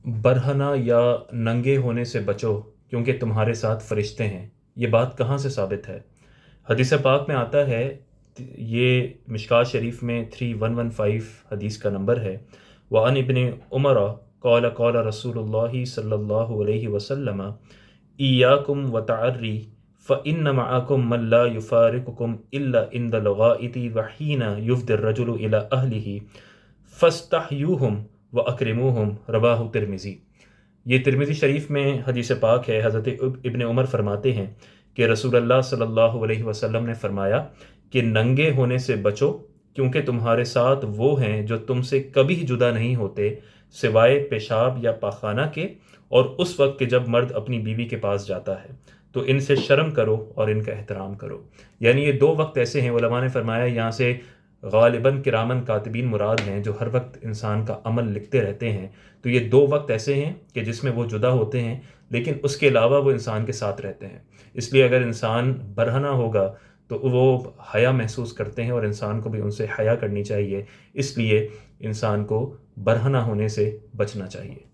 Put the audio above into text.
برہنہ یا ننگے ہونے سے بچو کیونکہ تمہارے ساتھ فرشتے ہیں، یہ بات کہاں سے ثابت ہے؟ حدیث پاک میں آتا ہے، یہ مشکوٰۃ شریف میں 3115 حدیث کا نمبر ہے، وعن ابن عمر قال قال رسول اللہ صلی اللہ علیہ وسلم ایاکم وتعری فإن معکم من لا یفارقکم الا عند الغائط وحین یفضی الرجل الی اہلہ فاستحیوہم وَأَكْرِمُوهُمْ رواہ ترمذی۔ یہ ترمذی شریف میں حدیث پاک ہے۔ حضرت ابن عمر فرماتے ہیں کہ رسول اللہ صلی اللہ علیہ وسلم نے فرمایا کہ ننگے ہونے سے بچو کیونکہ تمہارے ساتھ وہ ہیں جو تم سے کبھی جدا نہیں ہوتے سوائے پیشاب یا پاخانہ کے، اور اس وقت کہ جب مرد اپنی بیوی کے پاس جاتا ہے تو ان سے شرم کرو اور ان کا احترام کرو۔ یعنی یہ دو وقت ایسے ہیں، علماء نے فرمایا یہاں سے غالباً کرامن کاتبین مراد ہیں جو ہر وقت انسان کا عمل لکھتے رہتے ہیں، تو یہ دو وقت ایسے ہیں کہ جس میں وہ جدا ہوتے ہیں لیکن اس کے علاوہ وہ انسان کے ساتھ رہتے ہیں۔ اس لیے اگر انسان برہنہ ہوگا تو وہ حیا محسوس کرتے ہیں، اور انسان کو بھی ان سے حیا کرنی چاہیے، اس لیے انسان کو برہنہ ہونے سے بچنا چاہیے۔